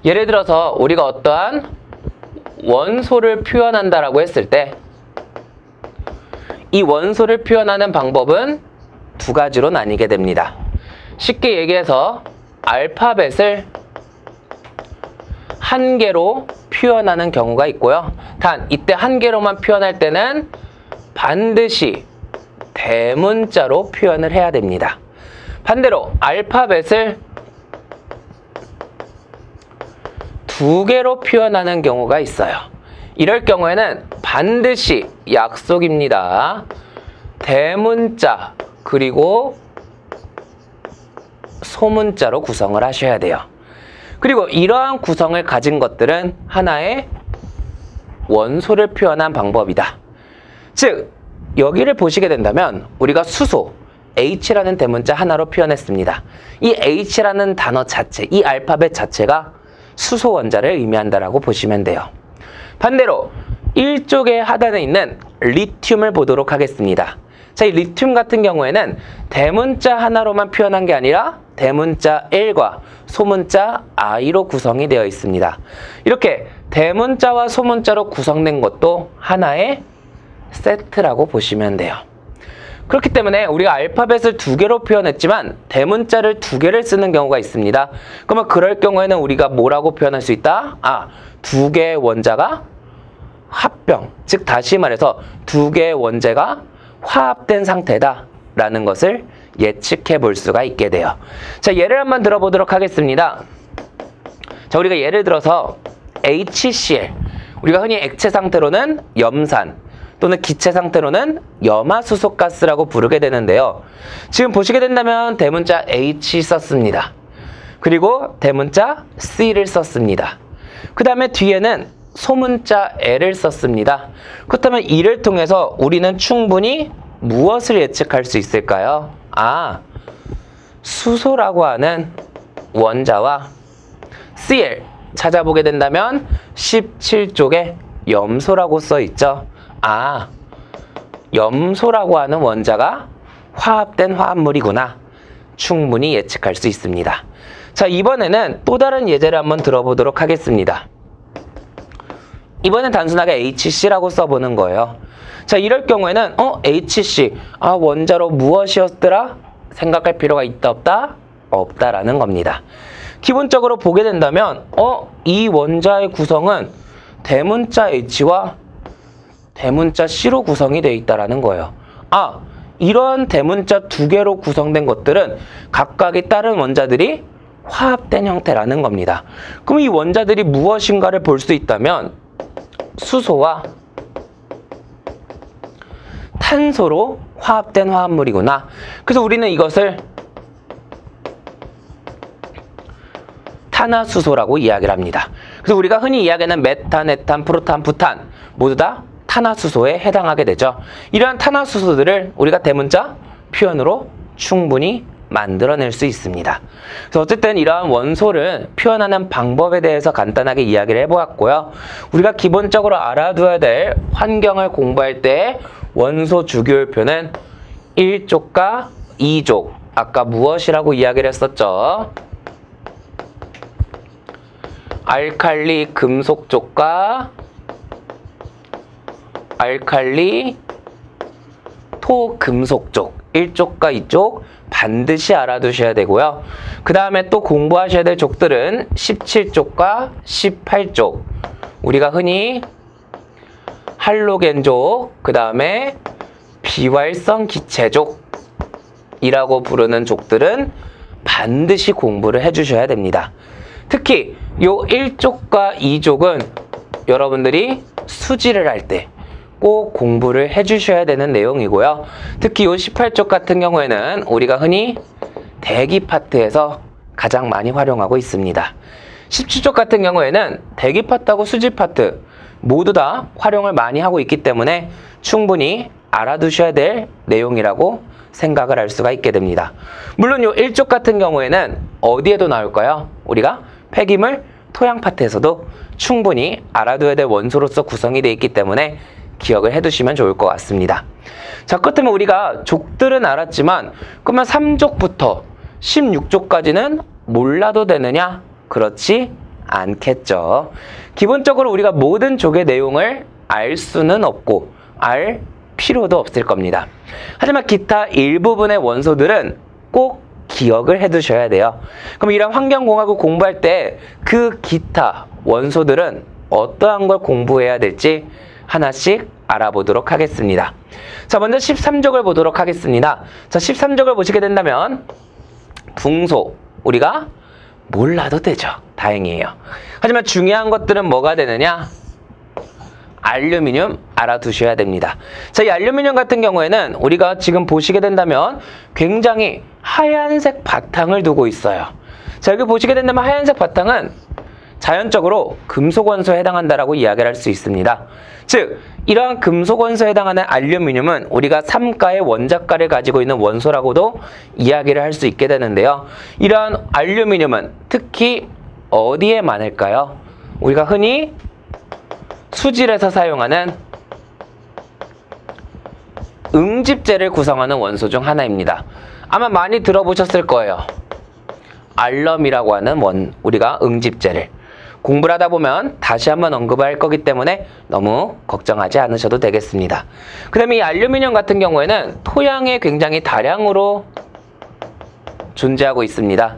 예를 들어서 우리가 어떠한 원소를 표현한다라고 했을 때 이 원소를 표현하는 방법은 두 가지로 나뉘게 됩니다. 쉽게 얘기해서 알파벳을 한 개로 표현하는 경우가 있고요. 단 이때 한 개로만 표현할 때는 반드시 대문자로 표현을 해야 됩니다. 반대로 알파벳을 두 개로 표현하는 경우가 있어요. 이럴 경우에는 반드시 약속입니다. 대문자 그리고 소문자로 구성을 하셔야 돼요. 그리고 이러한 구성을 가진 것들은 하나의 원소를 표현한 방법이다. 즉 여기를 보시게 된다면 우리가 수소 H라는 대문자 하나로 표현했습니다. 이 H라는 단어 자체, 이 알파벳 자체가 수소 원자를 의미한다라고 보시면 돼요. 반대로 일쪽의 하단에 있는 리튬을 보도록 하겠습니다. 자, 이 리튬 같은 경우에는 대문자 하나로만 표현한 게 아니라 대문자 L과 소문자 I로 구성이 되어 있습니다. 이렇게 대문자와 소문자로 구성된 것도 하나의 세트라고 보시면 돼요. 그렇기 때문에 우리가 알파벳을 두 개로 표현했지만 대문자를 두 개를 쓰는 경우가 있습니다. 그러면 그럴 경우에는 우리가 뭐라고 표현할 수 있다? 두 개의 원자가 합병, 즉 다시 말해서 두 개의 원자가 화합된 상태다 라는 것을 예측해 볼 수가 있게 돼요. 자, 예를 한번 들어보도록 하겠습니다. 자, 우리가 예를 들어서 HCl, 우리가 흔히 액체 상태로는 염산 또는 기체 상태로는 염화수소가스라고 부르게 되는데요. 지금 보시게 된다면 대문자 H 썼습니다. 그리고 대문자 C를 썼습니다. 그 다음에 뒤에는 소문자 L을 썼습니다. 그렇다면 이를 통해서 우리는 충분히 무엇을 예측할 수 있을까요? 수소라고 하는 원자와 Cl 찾아보게 된다면 17쪽에 염소라고 써있죠. 염소라고 하는 원자가 화합된 화합물이구나. 충분히 예측할 수 있습니다. 자, 이번에는 또 다른 예제를 한번 들어보도록 하겠습니다. 이번엔 단순하게 HC라고 써보는 거예요. 자, 이럴 경우에는 HC, 원자로 무엇이었더라? 생각할 필요가 있다 없다? 없다라는 겁니다. 기본적으로 보게 된다면 이 원자의 구성은 대문자 H와 대문자 C로 구성이 되어 있다라는 거예요. 이러한 대문자 두 개로 구성된 것들은 각각의 다른 원자들이 화합된 형태라는 겁니다. 그럼 이 원자들이 무엇인가를 볼 수 있다면 수소와 탄소로 화합된 화합물이구나. 그래서 우리는 이것을 탄화수소라고 이야기를 합니다. 그래서 우리가 흔히 이야기하는 메탄, 에탄, 프로탄, 부탄 모두 다 탄화수소에 해당하게 되죠. 이러한 탄화수소들을 우리가 대문자 표현으로 충분히 만들어낼 수 있습니다. 그래서 어쨌든 이러한 원소를 표현하는 방법에 대해서 간단하게 이야기를 해보았고요. 우리가 기본적으로 알아둬야 될 환경을 공부할 때 원소 주기율표는 1족과 2족, 아까 무엇이라고 이야기를 했었죠? 알칼리 금속족과 알칼리 토금속족 1족과 2족 반드시 알아두셔야 되고요. 그 다음에 또 공부하셔야 될 족들은 17족과 18족, 우리가 흔히 할로겐족, 그 다음에 비활성 기체족이라고 부르는 족들은 반드시 공부를 해주셔야 됩니다. 특히 요 1족과 2족은 여러분들이 수지를 할 때 꼭 공부를 해주셔야 되는 내용이고요. 특히 요 18족 같은 경우에는 우리가 흔히 대기 파트에서 가장 많이 활용하고 있습니다. 17족 같은 경우에는 대기 파트하고 수지 파트 모두 다 활용을 많이 하고 있기 때문에 충분히 알아두셔야 될 내용이라고 생각을 할 수가 있게 됩니다. 물론 요 1족 같은 경우에는 어디에도 나올까요? 우리가 폐기물, 토양 파트에서도 충분히 알아둬야 될 원소로서 구성이 되어 있기 때문에 기억을 해두시면 좋을 것 같습니다. 자, 그렇다면 우리가 족들은 알았지만 그러면 3족부터 16족까지는 몰라도 되느냐? 그렇지 않겠죠. 기본적으로 우리가 모든 족의 내용을 알 수는 없고 알 필요도 없을 겁니다. 하지만 기타 일부분의 원소들은 꼭 기억을 해두셔야 돼요. 그럼 이런 환경공학을 공부할 때 그 기타 원소들은 어떠한 걸 공부해야 될지 하나씩 알아보도록 하겠습니다. 자, 먼저 13족을 보도록 하겠습니다. 자, 13족을 보시게 된다면 붕소 우리가 몰라도 되죠. 다행이에요. 하지만 중요한 것들은 뭐가 되느냐? 알루미늄 알아두셔야 됩니다. 자, 이 알루미늄 같은 경우에는 우리가 지금 보시게 된다면 굉장히 하얀색 바탕을 두고 있어요. 자, 여기 보시게 된다면 하얀색 바탕은 자연적으로 금속 원소에 해당한다라고 이야기를 할 수 있습니다. 즉, 이러한 금속 원소에 해당하는 알루미늄은 우리가 삼가의 원자가를 가지고 있는 원소라고도 이야기를 할 수 있게 되는데요. 이러한 알루미늄은 특히 어디에 많을까요? 우리가 흔히 수질에서 사용하는 응집제를 구성하는 원소 중 하나입니다. 아마 많이 들어보셨을 거예요. 알럼이라고 하는 우리가 응집제를. 공부를 하다 보면 다시 한번 언급할 거기 때문에 너무 걱정하지 않으셔도 되겠습니다. 그 다음에 이 알루미늄 같은 경우에는 토양에 굉장히 다량으로 존재하고 있습니다.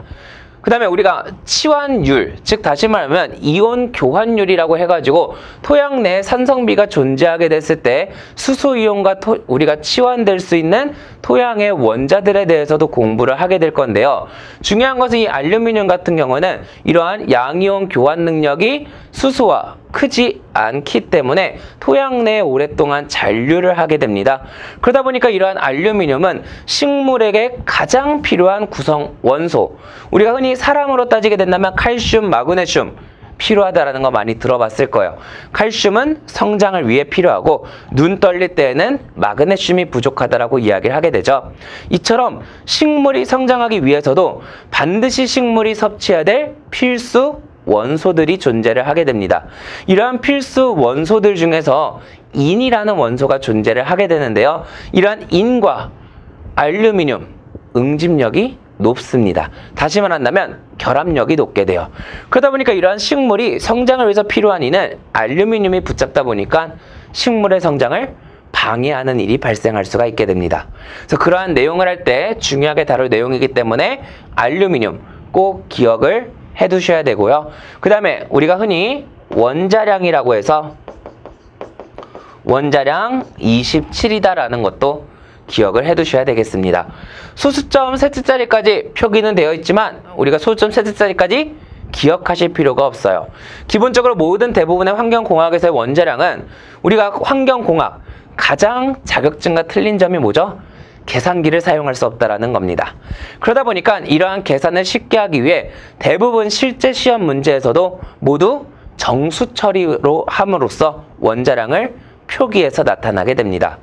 그 다음에 우리가 치환율, 즉 다시 말하면 이온 교환율이라고 해가지고 토양 내에 산성비가 존재하게 됐을 때 수소이온과 우리가 치환될 수 있는 토양의 원자들에 대해서도 공부를 하게 될 건데요. 중요한 것은 이 알루미늄 같은 경우는 이러한 양이온 교환 능력이 수소와 크지 않기 때문에 토양 내에 오랫동안 잔류를 하게 됩니다. 그러다 보니까 이러한 알루미늄은 식물에게 가장 필요한 구성 원소, 우리가 흔히 사람으로 따지게 된다면 칼슘, 마그네슘 필요하다라는 거 많이 들어봤을 거예요. 칼슘은 성장을 위해 필요하고 눈 떨릴 때에는 마그네슘이 부족하다라고 이야기를 하게 되죠. 이처럼 식물이 성장하기 위해서도 반드시 식물이 섭취해야 될 필수 원소들이 존재를 하게 됩니다. 이러한 필수 원소들 중에서 인이라는 원소가 존재를 하게 되는데요. 이러한 인과 알루미늄 응집력이 높습니다. 다시 말한다면 결합력이 높게 돼요. 그러다 보니까 이러한 식물이 성장을 위해서 필요한 인은 알루미늄이 붙잡다 보니까 식물의 성장을 방해하는 일이 발생할 수가 있게 됩니다. 그래서 그러한 내용을 할 때 중요하게 다룰 내용이기 때문에 알루미늄 꼭 기억을 해두셔야 되고요. 그 다음에 우리가 흔히 원자량이라고 해서 원자량 27이다라는 것도 기억을 해두셔야 되겠습니다. 소수점 세트짜리까지 표기는 되어 있지만 우리가 소수점 세트짜리까지 기억하실 필요가 없어요. 기본적으로 모든 대부분의 환경공학에서의 원자량은 우리가 환경공학 가장 자격증과 틀린 점이 뭐죠? 계산기를 사용할 수 없다라는 겁니다. 그러다 보니까 이러한 계산을 쉽게 하기 위해 대부분 실제 시험 문제에서도 모두 정수 처리로 함으로써 원자량을 표기해서 나타나게 됩니다.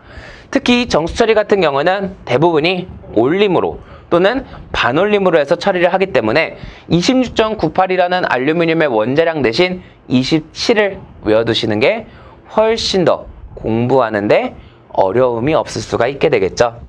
특히 정수 처리 같은 경우는 대부분이 올림으로 또는 반올림으로 해서 처리를 하기 때문에 26.98이라는 알루미늄의 원자량 대신 27을 외워두시는 게 훨씬 더 공부하는데 어려움이 없을 수가 있게 되겠죠.